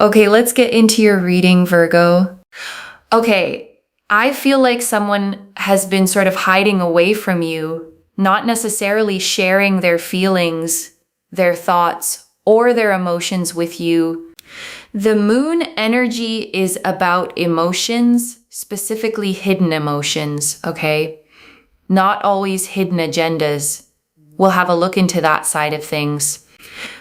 Okay, let's get into your reading, Virgo. Okay, I feel like someone has been sort of hiding away from you, not necessarily sharing their feelings, their thoughts, or their emotions with you. The moon energy is about emotions, specifically hidden emotions, okay? Not always hidden agendas. We'll have a look into that side of things.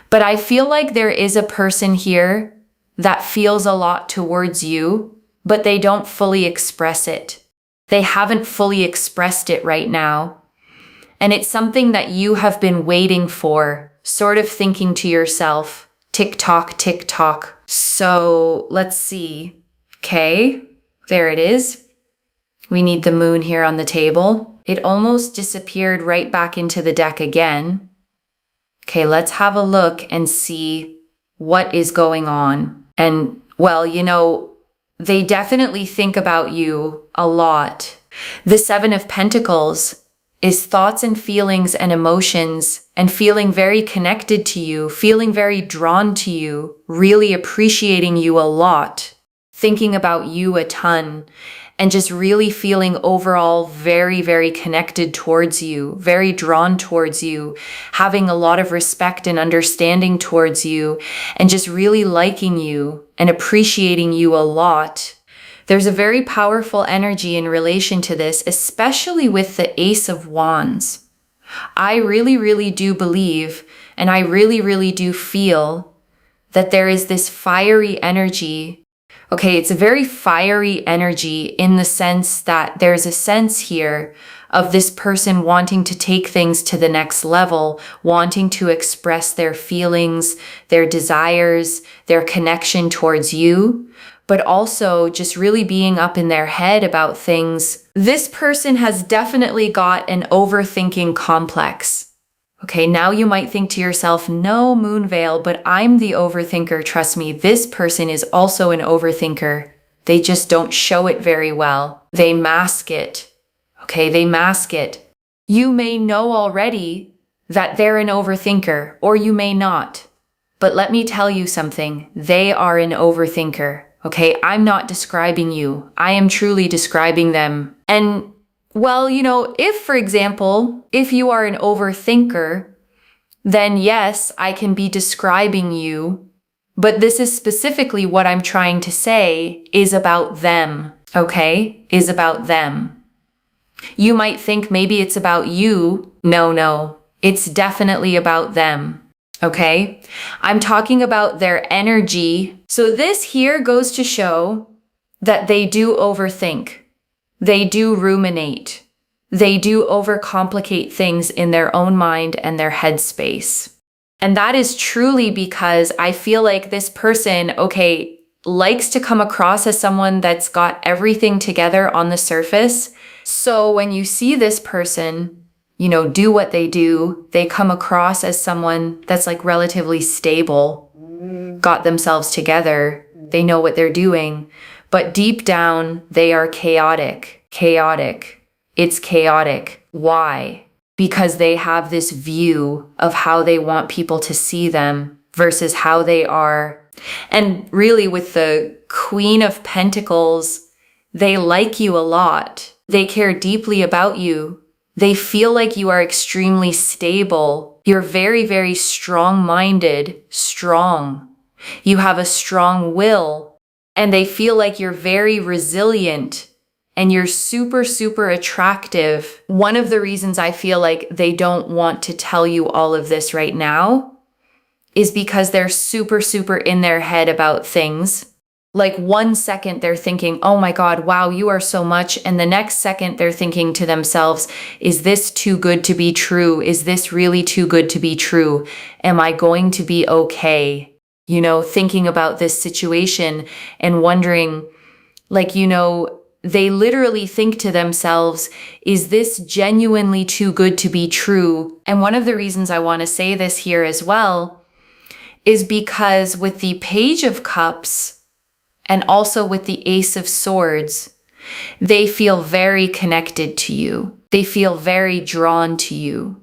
But I feel like there is a person here that feels a lot towards you, but they don't fully express it. They haven't fully expressed it right now. And it's something that you have been waiting for, sort of thinking to yourself, tick tock, tick tock. So let's see. Okay, there it is. We need the moon here on the table. It almost disappeared right back into the deck again. Okay, let's have a look and see what is going on. And well, they definitely think about you a lot. The Seven of Pentacles is thoughts and feelings and emotions and feeling very connected to you, feeling very drawn to you, really appreciating you a lot, thinking about you a ton, and just really feeling overall very, very connected towards you, very drawn towards you, having a lot of respect and understanding towards you, and just really liking you and appreciating you a lot. There's a very powerful energy in relation to this, especially with the Ace of Wands. I really, really do believe, and I really, really do feel that there is this fiery energy. Okay, it's a very fiery energy in the sense that there's a sense here of this person wanting to take things to the next level, wanting to express their feelings, their desires, their connection towards you, but also just really being up in their head about things. This person has definitely got an overthinking complex. Okay, now you might think to yourself, no, Moonveil, but I'm the overthinker. Trust me, this person is also an overthinker. They just don't show it very well. They mask it. Okay, they mask it. You may know already that they're an overthinker, or you may not. But let me tell you something. They are an overthinker. Okay, I'm not describing you. I am truly describing them. And well, if, for example, if you are an overthinker, then yes, I can be describing you, but this is specifically what I'm trying to say is about them, okay? Is about them. You might think maybe it's about you. No, it's definitely about them, okay? I'm talking about their energy. So this here goes to show that they do overthink. They do ruminate. They do overcomplicate things in their own mind and their headspace. And that is truly because I feel like this person, okay, likes to come across as someone that's got everything together on the surface. So when you see this person, do what they do, they come across as someone that's like relatively stable, got themselves together, they know what they're doing. But deep down, they are chaotic. It's chaotic. Why? Because they have this view of how they want people to see them versus how they are. And really with the Queen of Pentacles, they like you a lot. They care deeply about you. They feel like you are extremely stable. You're very, very strong-minded, strong. You have a strong will. And they feel like you're very resilient and you're super, super attractive. One of the reasons I feel like they don't want to tell you all of this right now is because they're super, super in their head about things. Like 1 second they're thinking, oh my God, wow, you are so much. And the next second they're thinking to themselves, is this too good to be true? Is this really too good to be true? Am I going to be okay? Thinking about this situation and wondering, they literally think to themselves, is this genuinely too good to be true? And one of the reasons I want to say this here as well is because with the Page of Cups and also with the Ace of Swords, they feel very connected to you. They feel very drawn to you.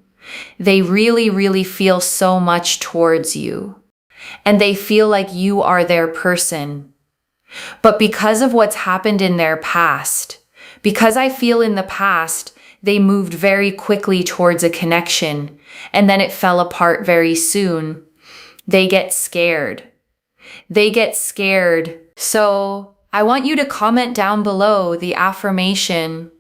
They really, really feel so much towards you. and they feel like you are their person. But because of what's happened in their past, because I feel in the past, they moved very quickly towards a connection, and then it fell apart very soon. They get scared. They get scared. So I want you to comment down below the affirmation,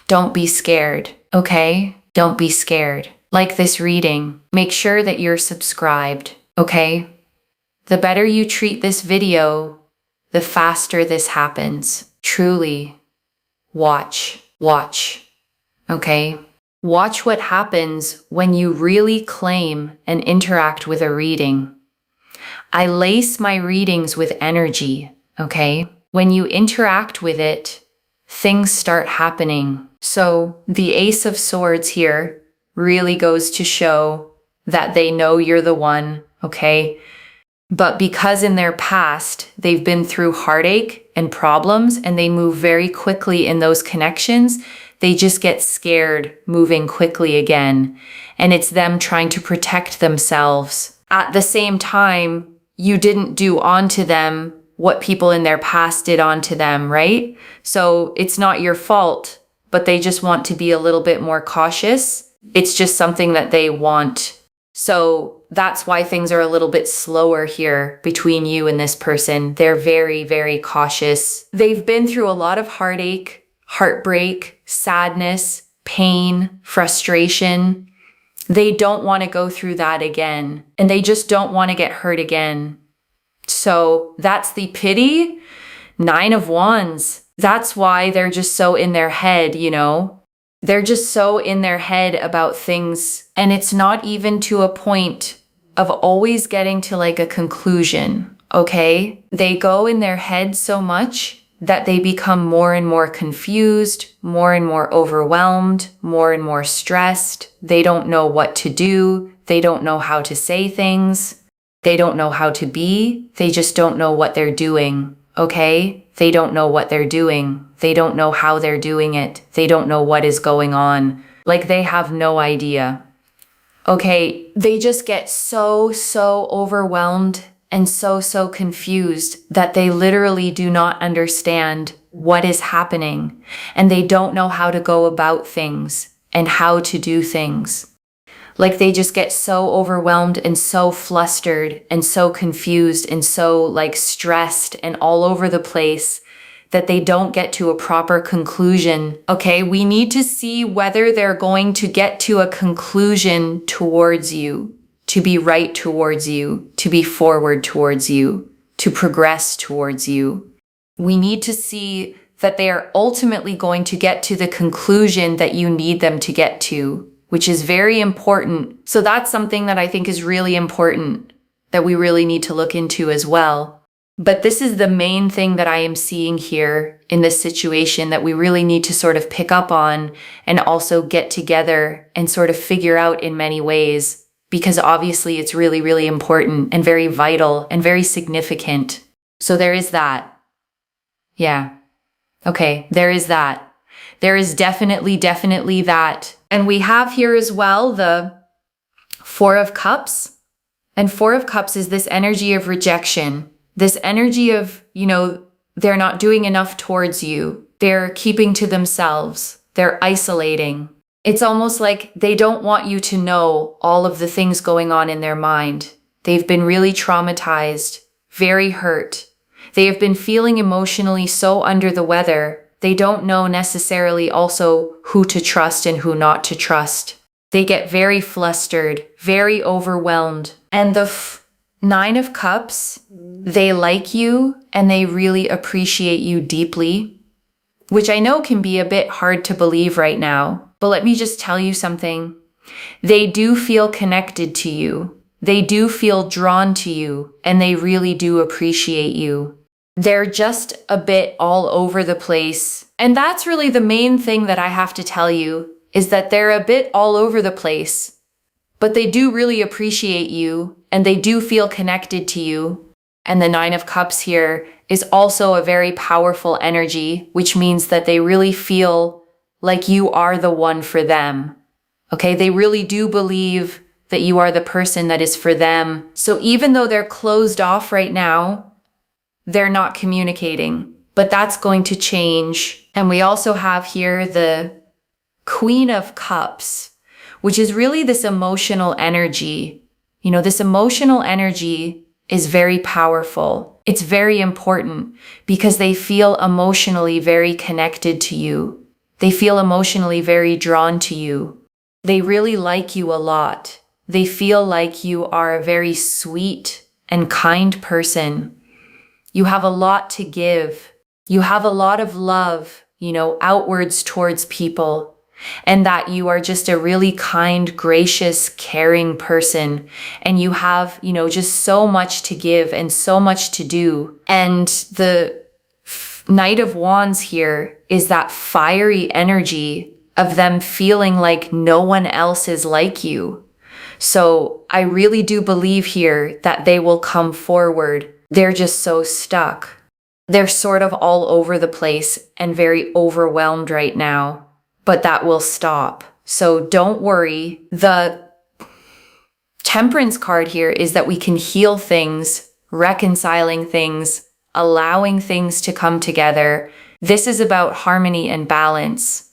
don't be scared, okay? Don't be scared. Like this reading, make sure that you're subscribed, okay? The better you treat this video, the faster this happens. Truly, watch, okay? Watch what happens when you really claim and interact with a reading. I lace my readings with energy, okay? When you interact with it, things start happening. So the Ace of Swords here really goes to show that they know you're the one, okay? But because in their past, they've been through heartache and problems and they move very quickly in those connections, they just get scared moving quickly again. And it's them trying to protect themselves. At the same time, you didn't do onto them what people in their past did onto them, right? So it's not your fault, but they just want to be a little bit more cautious. It's just something that they want. So that's why things are a little bit slower here between you and this person. They're very, very cautious. They've been through a lot of heartache, heartbreak, sadness, pain, frustration. They don't want to go through that again, and they just don't want to get hurt again. So that's the pity. 9 of Wands. That's why they're just so in their head, you know? They're just so in their head about things, and it's not even to a point of always getting to like a conclusion, okay? They go in their head so much that they become more and more confused, more and more overwhelmed, more and more stressed. They don't know what to do. They don't know how to say things. They don't know how to be. They just don't know what they're doing, okay? They don't know what they're doing. They don't know how they're doing it. They don't know what is going on. Like they have no idea. Okay, they just get so overwhelmed and so confused that they literally do not understand what is happening, and they don't know how to go about things and how to do things. Like they just get so overwhelmed and so flustered and so confused and so like stressed and all over the place that they don't get to a proper conclusion. Okay, we need to see whether they're going to get to a conclusion towards you, to be right towards you, to be forward towards you, to progress towards you. We need to see that they are ultimately going to get to the conclusion that you need them to get to, which is very important. So that's something that I think is really important that we really need to look into as well. But this is the main thing that I am seeing here in this situation that we really need to sort of pick up on and also get together and sort of figure out in many ways, because obviously it's really, really important and very vital and very significant. So there is that. Yeah. Okay, there is that. There is definitely that. And we have here as well the 4 of Cups. And 4 of Cups is this energy of rejection. This energy of, you know, they're not doing enough towards you. They're keeping to themselves. They're isolating. It's almost like they don't want you to know all of the things going on in their mind. They've been really traumatized, very hurt. They have been feeling emotionally so under the weather. They don't know necessarily also who to trust and who not to trust. They get very flustered, very overwhelmed. And the 9 of Cups, they like you and they really appreciate you deeply, which I know can be a bit hard to believe right now. But let me just tell you something. They do feel connected to you. They do feel drawn to you, and they really do appreciate you. They're just a bit all over the place. And that's really the main thing that I have to tell you, is that they're a bit all over the place. But they do really appreciate you, and they do feel connected to you. And the 9 of Cups here is also a very powerful energy, which means that they really feel like you are the one for them. Okay, they really do believe that you are the person that is for them. So even though they're closed off right now, they're not communicating, but that's going to change. And we also have here the Queen of Cups, which is really this emotional energy. You know, this emotional energy is very powerful. It's very important because they feel emotionally very connected to you. They feel emotionally very drawn to you. They really like you a lot. They feel like you are a very sweet and kind person. You have a lot to give. You have a lot of love, outwards towards people. And that you are just a really kind, gracious, caring person. And you have, just so much to give and so much to do. And the Knight of Wands here is that fiery energy of them feeling like no one else is like you. So I really do believe here that they will come forward. They're just so stuck. They're sort of all over the place and very overwhelmed right now. But that will stop. So don't worry. The Temperance card here is that we can heal things, reconciling things, allowing things to come together. This is about harmony and balance.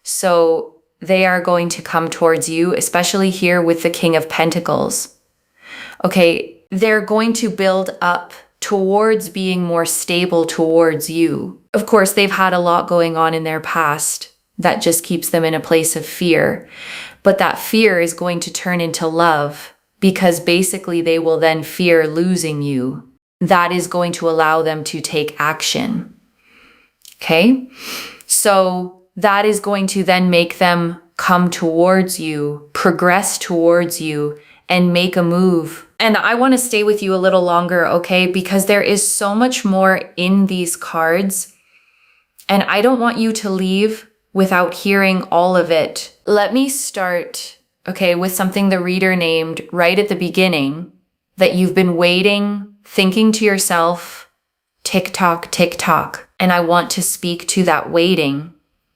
So they are going to come towards you, especially here with the King of Pentacles. Okay, they're going to build up towards being more stable towards you. Of course, they've had a lot going on in their past that just keeps them in a place of fear. But that fear is going to turn into love because basically they will then fear losing you. That is going to allow them to take action. Okay? So that is going to then make them come towards you, progress towards you, and make a move. And I want to stay with you a little longer, okay? Because there is so much more in these cards. And I don't want you to leave without hearing all of it. Let me start, with something the reader named right at the beginning, that you've been waiting, thinking to yourself, tick tock, tick tock. And I want to speak to that waiting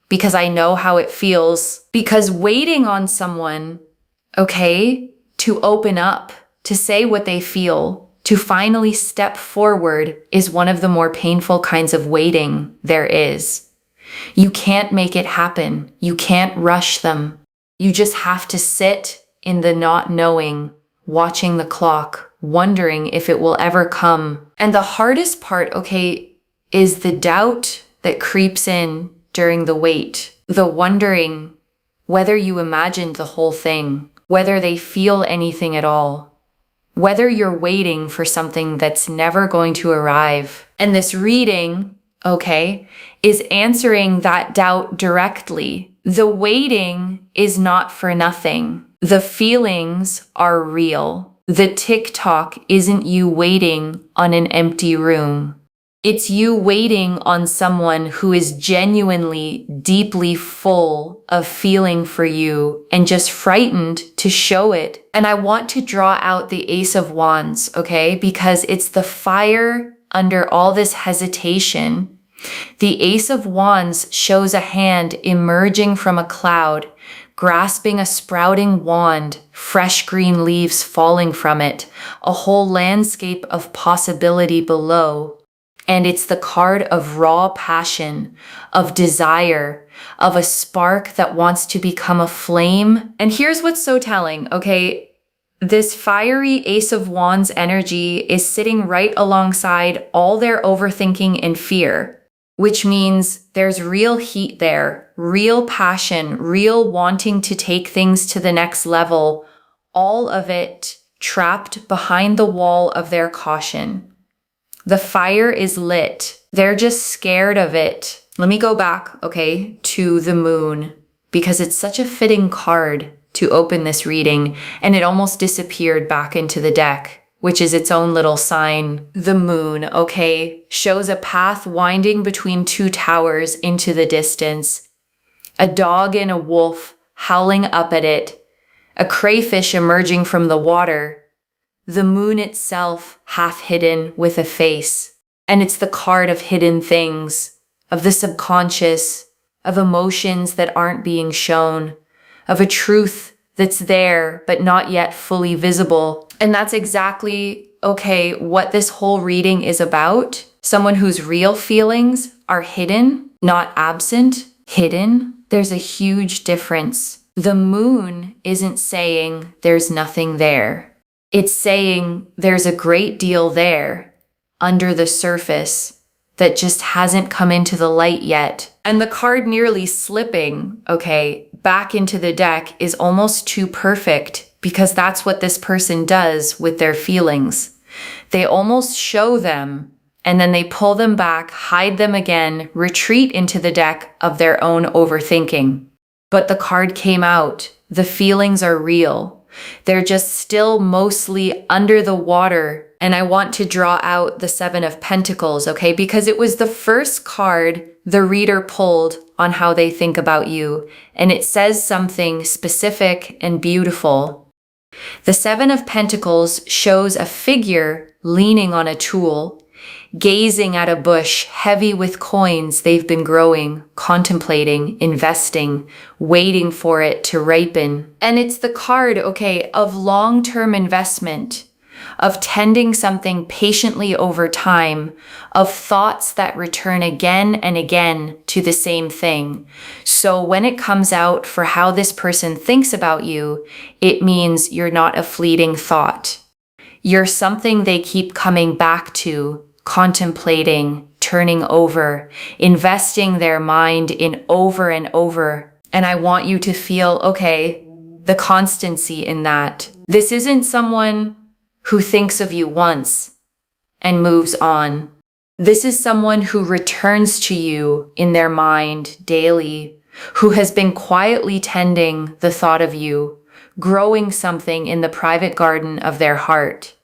because I know how it feels. Because waiting on someone, to open up, to say what they feel, to finally step forward is one of the more painful kinds of waiting there is. You can't make it happen. You can't rush them. You just have to sit in the not knowing, watching the clock, wondering if it will ever come. And the hardest part, is the doubt that creeps in during the wait. The wondering whether you imagined the whole thing, whether they feel anything at all, whether you're waiting for something that's never going to arrive. And this reading, is answering that doubt directly. The waiting is not for nothing. The feelings are real. The tick-tock isn't you waiting on an empty room. It's you waiting on someone who is genuinely, deeply full of feeling for you and just frightened to show it. And I want to draw out the Ace of Wands, because it's the fire under all this hesitation. The Ace of Wands shows a hand emerging from a cloud, grasping a sprouting wand, fresh green leaves falling from it, a whole landscape of possibility below. And it's the card of raw passion, of desire, of a spark that wants to become a flame. And here's what's so telling, This fiery Ace of Wands energy is sitting right alongside all their overthinking and fear, which means there's real heat there, real passion, real wanting to take things to the next level, all of it trapped behind the wall of their caution. The fire is lit. They're just scared of it. Let me go back, to the moon, because it's such a fitting card to open this reading, and it almost disappeared back into the deck, which is its own little sign. The moon, shows a path winding between two towers into the distance. A dog and a wolf howling up at it. A crayfish emerging from the water. The moon itself half hidden with a face. And it's the card of hidden things, of the subconscious, of emotions that aren't being shown, of a truth that's there, but not yet fully visible. And that's exactly, okay, what this whole reading is about. Someone whose real feelings are hidden, not absent, hidden. There's a huge difference. The moon isn't saying there's nothing there. It's saying there's a great deal there under the surface that just hasn't come into the light yet. And the card nearly slipping, okay, back into the deck is almost too perfect, because that's what this person does with their feelings. They almost show them and then they pull them back, hide them again, retreat into the deck of their own overthinking. But the card came out. The feelings are real. They're just still mostly under the water. And I want to draw out the Seven of Pentacles, okay? Because it was the first card the reader pulled on how they think about you. And it says something specific and beautiful. The Seven of Pentacles shows a figure leaning on a tool, gazing at a bush heavy with coins they've been growing, contemplating, investing, waiting for it to ripen. And it's the card, okay, of long-term investment, of tending something patiently over time, of thoughts that return again and again to the same thing. So when it comes out for how this person thinks about you, it means you're not a fleeting thought. You're something they keep coming back to, contemplating, turning over, investing their mind in over and over. And I want you to feel, okay, the constancy in that. This isn't someone who thinks of you once and moves on. This is someone who returns to you in their mind daily, who has been quietly tending the thought of you, growing something in the private garden of their heart,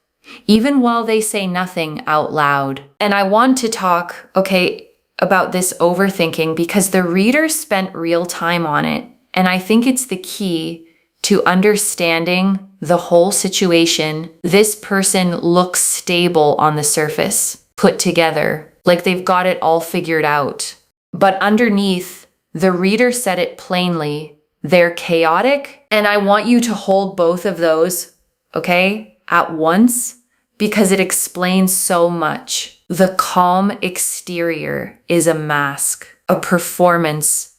even while they say nothing out loud. And I want to talk, okay, about this overthinking because the reader spent real time on it. And I think it's the key to understanding the whole situation. This person looks stable on the surface, put together, like they've got it all figured out. But underneath, the reader said it plainly, they're chaotic. And I want you to hold both of those, okay, at once, because it explains so much. The calm exterior is a mask, a performance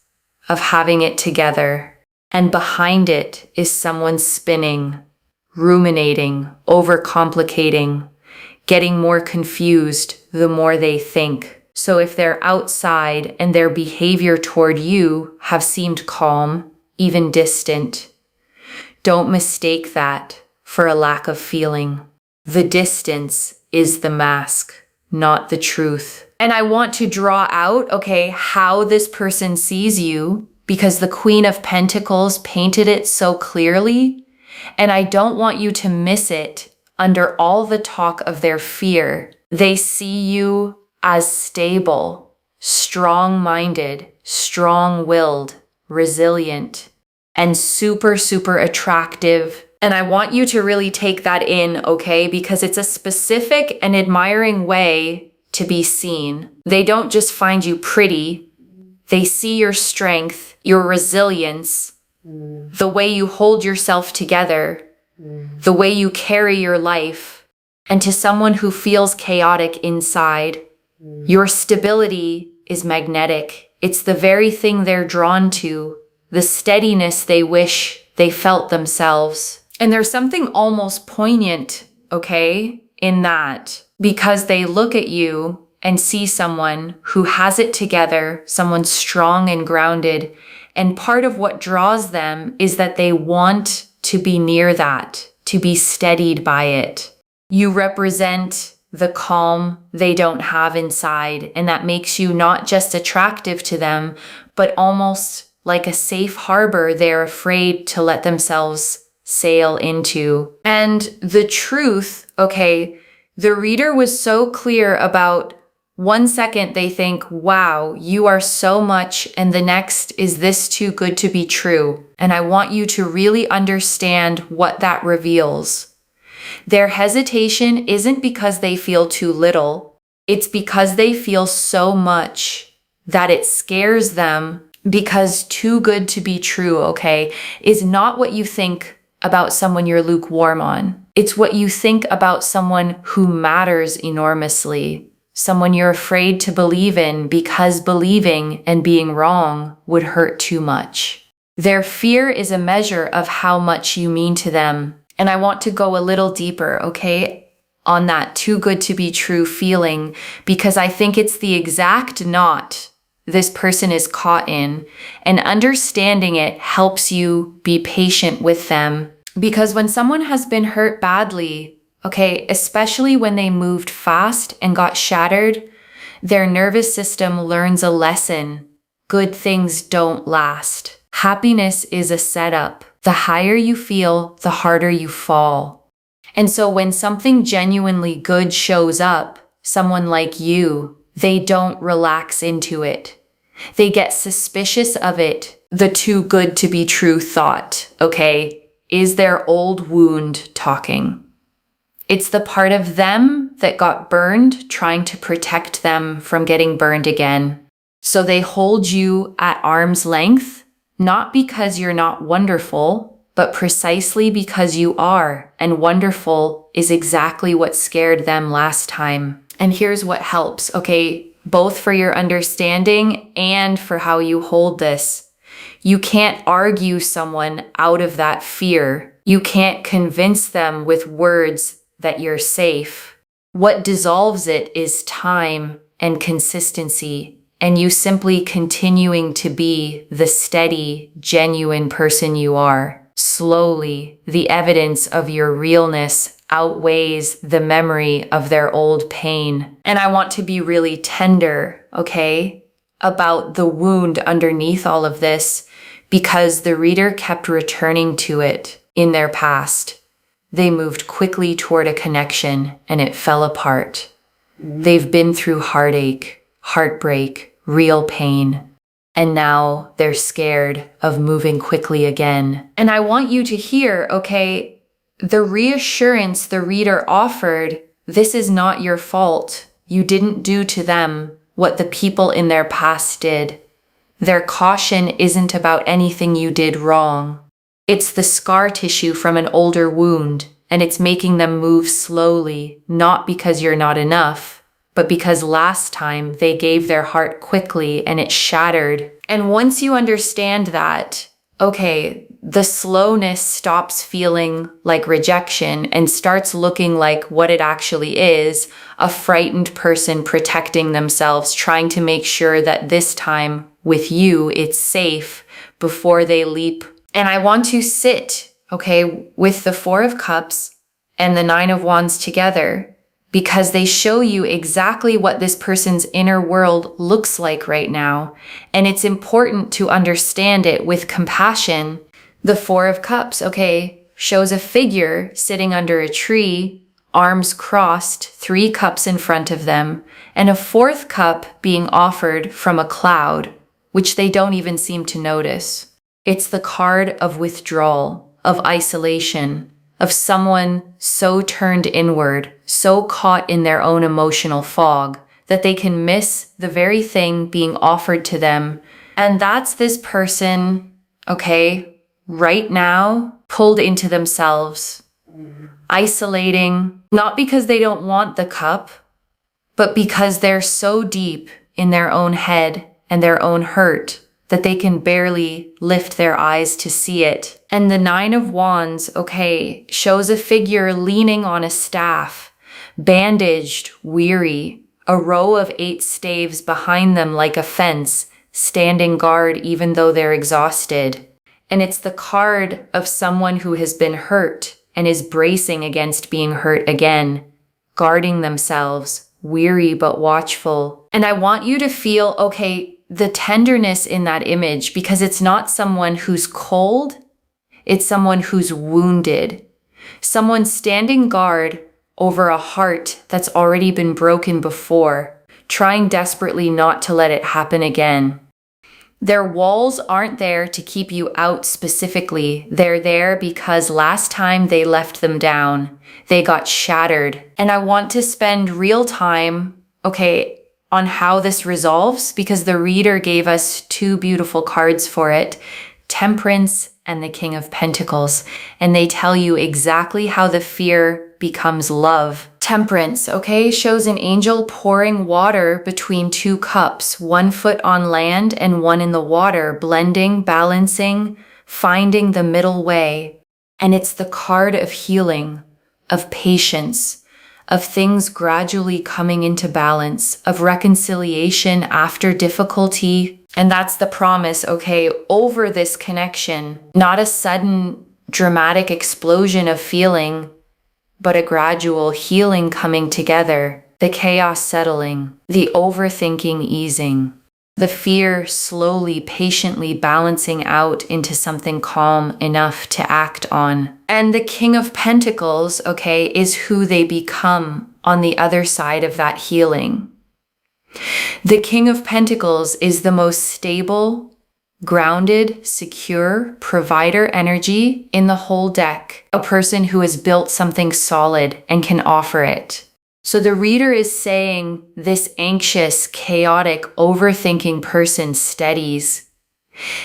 of having it together. And behind it is someone spinning, ruminating, overcomplicating, getting more confused the more they think. So if they're outside and their behavior toward you have seemed calm, even distant, don't mistake that for a lack of feeling. The distance is the mask, not the truth. And I want to draw out, okay, how this person sees you, because the Queen of Pentacles painted it so clearly, and I don't want you to miss it under all the talk of their fear. They see you as stable, strong-minded, strong-willed, resilient, and super, super attractive. And I want you to really take that in, okay? Because it's a specific and admiring way to be seen. They don't just find you pretty. They see your strength, your resilience, the way you hold yourself together, the way you carry your life. And to someone who feels chaotic inside, your stability is magnetic. It's the very thing they're drawn to, the steadiness they wish they felt themselves. And there's something almost poignant, okay, in that, because they look at you and see someone who has it together, someone strong and grounded. And part of what draws them is that they want to be near that, to be steadied by it. You represent the calm they don't have inside, and that makes you not just attractive to them, but almost like a safe harbor they're afraid to let themselves sail into. And the truth, okay, the reader was so clear about 1 second they think, wow, you are so much, and the next, is this too good to be true? And I want you to really understand what that reveals. Their hesitation isn't because they feel too little. It's because they feel so much that it scares them Because too good to be true, okay, is not what you think about someone you're lukewarm on. It's what you think about someone who matters enormously, someone you're afraid to believe in because believing and being wrong would hurt too much. Their fear is a measure of how much you mean to them. And I want to go a little deeper, okay, on that too good to be true feeling, because I think it's the exact knot this person is caught in, and understanding it helps you be patient with them. Because when someone has been hurt badly, okay, especially when they moved fast and got shattered, their nervous system learns a lesson. Good things don't last. Happiness is a setup. The higher you feel, the harder you fall. And so when something genuinely good shows up, someone like you, they don't relax into it. They get suspicious of it. The too good to be true thought, okay, is their old wound talking. It's the part of them that got burned trying to protect them from getting burned again. So they hold you at arm's length, not because you're not wonderful, but precisely because you are, and wonderful is exactly what scared them last time. And here's what helps, okay, both for your understanding and for how you hold this. You can't argue someone out of that fear. You can't convince them with words that you're safe. What dissolves it is time and consistency, and you simply continuing to be the steady, genuine person you are. Slowly, the evidence of your realness outweighs the memory of their old pain. And I want to be really tender, okay, about the wound underneath all of this, because the reader kept returning to it in their past. They moved quickly toward a connection and it fell apart. They've been through heartache, heartbreak, real pain. And now they're scared of moving quickly again. And I want you to hear, okay, the reassurance the reader offered, this is not your fault. You didn't do to them what the people in their past did. Their caution isn't about anything you did wrong. It's the scar tissue from an older wound, and it's making them move slowly, not because you're not enough, but because last time they gave their heart quickly and it shattered. And once you understand that, okay, the slowness stops feeling like rejection and starts looking like what it actually is, a frightened person protecting themselves, trying to make sure that this time with you, it's safe before they leap. And I want to sit, okay, with the Four of Cups and the Nine of Wands together, because they show you exactly what this person's inner world looks like right now. And it's important to understand it with compassion. The Four of Cups, okay, shows a figure sitting under a tree, arms crossed, 3 cups in front of them, and a 4th cup being offered from a cloud, which they don't even seem to notice. It's the card of withdrawal, of isolation, of someone so turned inward, so caught in their own emotional fog, that they can miss the very thing being offered to them. And that's this person, okay, right now, pulled into themselves, isolating, not because they don't want the cup, but because they're so deep in their own head and their own hurt that they can barely lift their eyes to see it. And the Nine of Wands, okay, shows a figure leaning on a staff, bandaged, weary, a row of 8 staves behind them like a fence, standing guard even though they're exhausted. And it's the card of someone who has been hurt and is bracing against being hurt again, guarding themselves, weary but watchful. And I want you to feel, okay, the tenderness in that image, because it's not someone who's cold, it's someone who's wounded. Someone standing guard over a heart that's already been broken before, trying desperately not to let it happen again. Their walls aren't there to keep you out specifically. They're there because last time they left them down, they got shattered. And I want to spend real time, okay, on how this resolves because the reader gave us two beautiful cards for it, Temperance and the King of Pentacles, and they tell you exactly how the fear becomes love. Temperance, okay, shows an angel pouring water between two cups, 1 foot on land and 1 in the water, blending, balancing, finding the middle way. And it's the card of healing, of patience, of things gradually coming into balance, of reconciliation after difficulty. And that's the promise, okay, over this connection, not a sudden dramatic explosion of feeling, but a gradual healing coming together, the chaos settling, the overthinking easing, the fear slowly, patiently balancing out into something calm enough to act on. And the King of Pentacles, okay, is who they become on the other side of that healing. The King of Pentacles is the most stable, grounded, secure provider energy in the whole deck, a person who has built something solid and can offer it. So the reader is saying this anxious, chaotic, overthinking person steadies.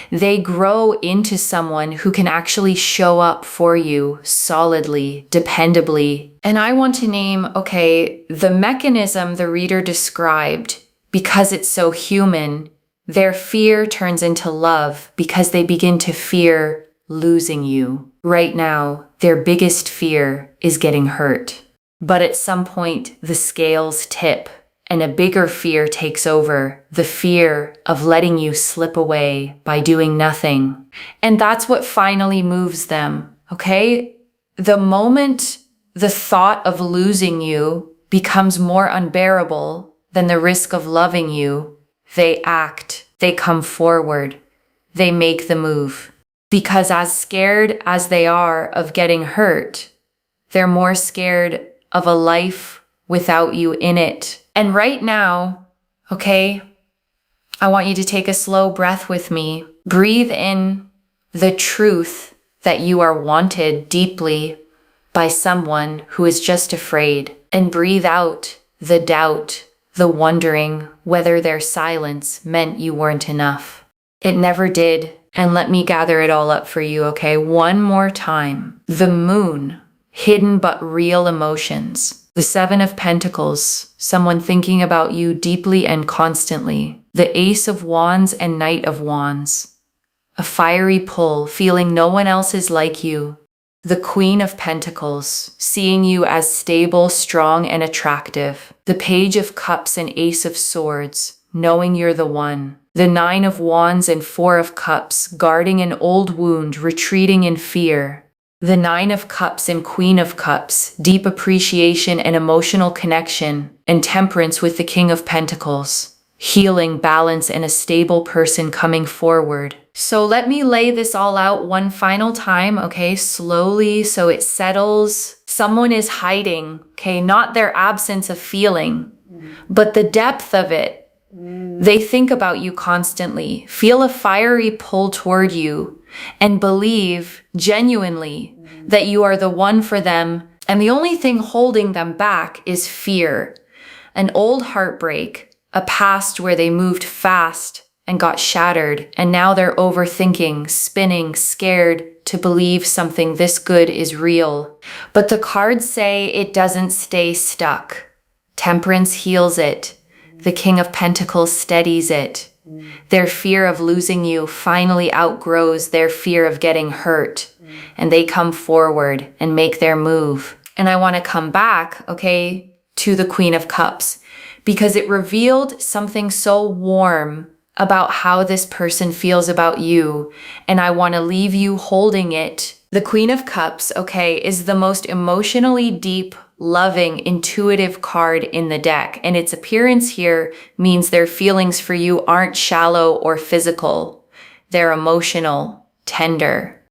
They grow into someone who can actually show up for you solidly, dependably. And I want to name, okay, the mechanism the reader described, because it's so human. Their fear turns into love because they begin to fear losing you. Right now, their biggest fear is getting hurt. But at some point, the scales tip and a bigger fear takes over, the fear of letting you slip away by doing nothing. And that's what finally moves them, okay? The moment the thought of losing you becomes more unbearable than the risk of loving you, they act, they come forward, they make the move. Because as scared as they are of getting hurt, they're more scared of a life without you in it. And right now, okay, I want you to take a slow breath with me. Breathe in the truth that you are wanted deeply by someone who is just afraid. And breathe out the doubt, the wondering whether their silence meant you weren't enough. It never did. And let me gather it all up for you, okay? One more time. The moon, hidden but real emotions. The 7 of Pentacles, someone thinking about you deeply and constantly. The Ace of Wands and Knight of Wands. A fiery pull, feeling no one else is like you. The Queen of Pentacles, seeing you as stable, strong, and attractive. The Page of Cups and Ace of Swords, knowing you're the one. The 9 of Wands and 4 of Cups, guarding an old wound, retreating in fear. The 9 of Cups and Queen of Cups, deep appreciation and emotional connection. And Temperance with the King of Pentacles, healing, balance, and a stable person coming forward. So let me lay this all out one final time, okay, slowly so it settles. Someone is hiding, okay, not their absence of feeling, but the depth of it. They think about you constantly, feel a fiery pull toward you, and believe genuinely that you are the one for them. And the only thing holding them back is fear, an old heartbreak, a past where they moved fast and got shattered, and now they're overthinking, spinning, scared to believe something this good is real. But the cards say it doesn't stay stuck. Temperance heals it. The King of Pentacles steadies it. Their fear of losing you finally outgrows their fear of getting hurt, and they come forward and make their move. And I want to come back, okay, to the Queen of Cups, because it revealed something so warm about how this person feels about you, and I want to leave you holding it. The Queen of Cups, okay, is the most emotionally deep, loving, intuitive card in the deck, and its appearance here means their feelings for you aren't shallow or physical. They're emotional, tender.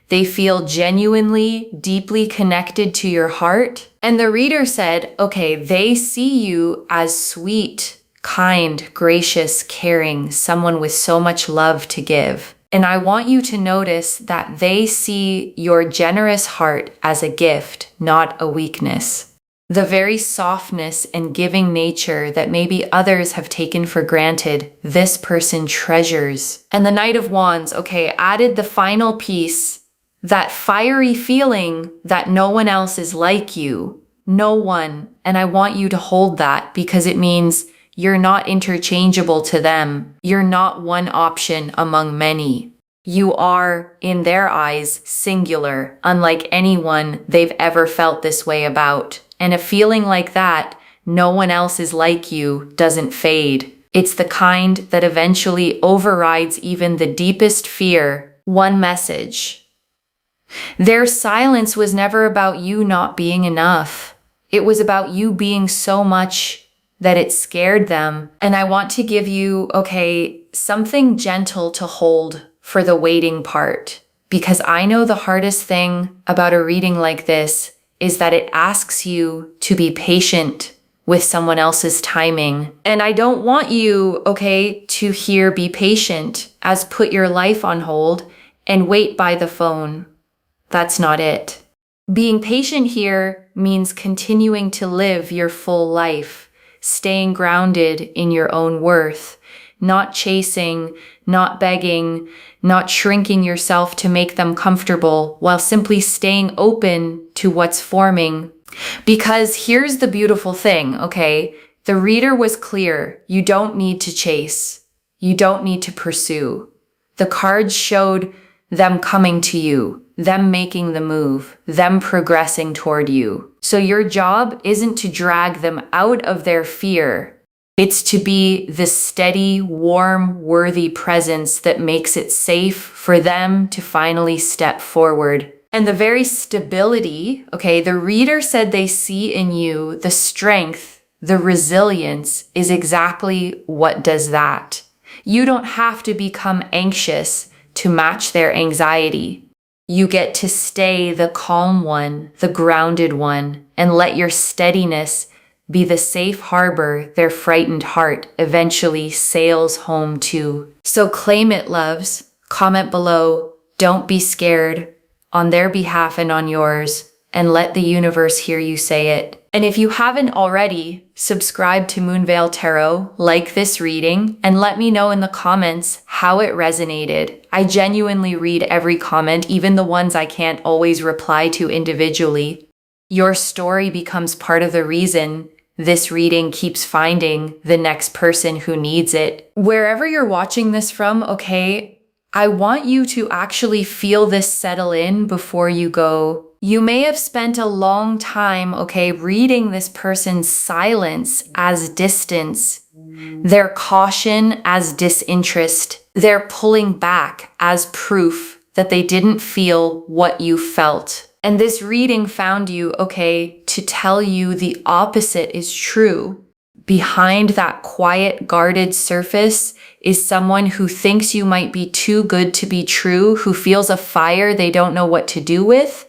They feel genuinely, deeply connected to your heart. And the reader said, okay, they see you as sweet, kind, gracious, caring, someone with so much love to give. And I want you to notice that they see your generous heart as a gift, not a weakness. The very softness and giving nature that maybe others have taken for granted, this person treasures. And the Knight of Wands, okay, added the final piece, that fiery feeling that no one else is like you. No one. And I want you to hold that because it means you're not interchangeable to them. You're not one option among many. You are, in their eyes, singular, unlike anyone they've ever felt this way about. And a feeling like that, no one else is like you, doesn't fade. It's the kind that eventually overrides even the deepest fear. One message. Their silence was never about you not being enough. It was about you being so much that it scared them. And I want to give you, okay, something gentle to hold for the waiting part. Because I know the hardest thing about a reading like this is that it asks you to be patient with someone else's timing. And I don't want you, okay, to hear be patient as put your life on hold and wait by the phone. That's not it. Being patient here means continuing to live your full life, staying grounded in your own worth, not chasing, not begging, not shrinking yourself to make them comfortable, while simply staying open to what's forming. Because here's the beautiful thing, okay? The reader was clear. You don't need to chase. You don't need to pursue. The cards showed them coming to you, them making the move, them progressing toward you. So your job isn't to drag them out of their fear. It's to be the steady, warm, worthy presence that makes it safe for them to finally step forward. And the very stability, okay, the reader said they see in you the strength, the resilience is exactly what does that. You don't have to become anxious to match their anxiety. You get to stay the calm one, the grounded one, and let your steadiness be the safe harbor their frightened heart eventually sails home to. So claim it, loves. Comment below. Don't be scared, on their behalf and on yours, and let the universe hear you say it. And if you haven't already, subscribe to Moonveil Tarot, like this reading, and let me know in the comments how it resonated. I genuinely read every comment, even the ones I can't always reply to individually. Your story becomes part of the reason this reading keeps finding the next person who needs it. Wherever you're watching this from, okay, I want you to actually feel this settle in before you go. You may have spent a long time, okay, reading this person's silence as distance, their caution as disinterest, their pulling back as proof that they didn't feel what you felt. And this reading found you, okay, to tell you the opposite is true. Behind that quiet, guarded surface is someone who thinks you might be too good to be true, who feels a fire they don't know what to do with,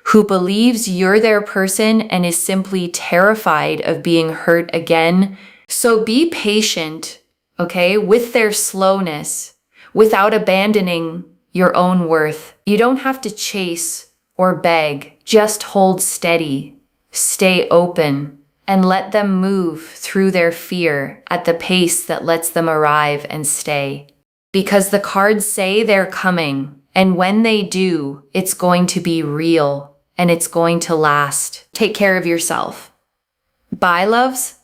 who believes you're their person and is simply terrified of being hurt again. So be patient, okay, with their slowness, without abandoning your own worth. You don't have to chase or beg, just hold steady, stay open, and let them move through their fear at the pace that lets them arrive and stay. Because the cards say they're coming, and when they do, it's going to be real, and it's going to last. Take care of yourself. Bye, loves.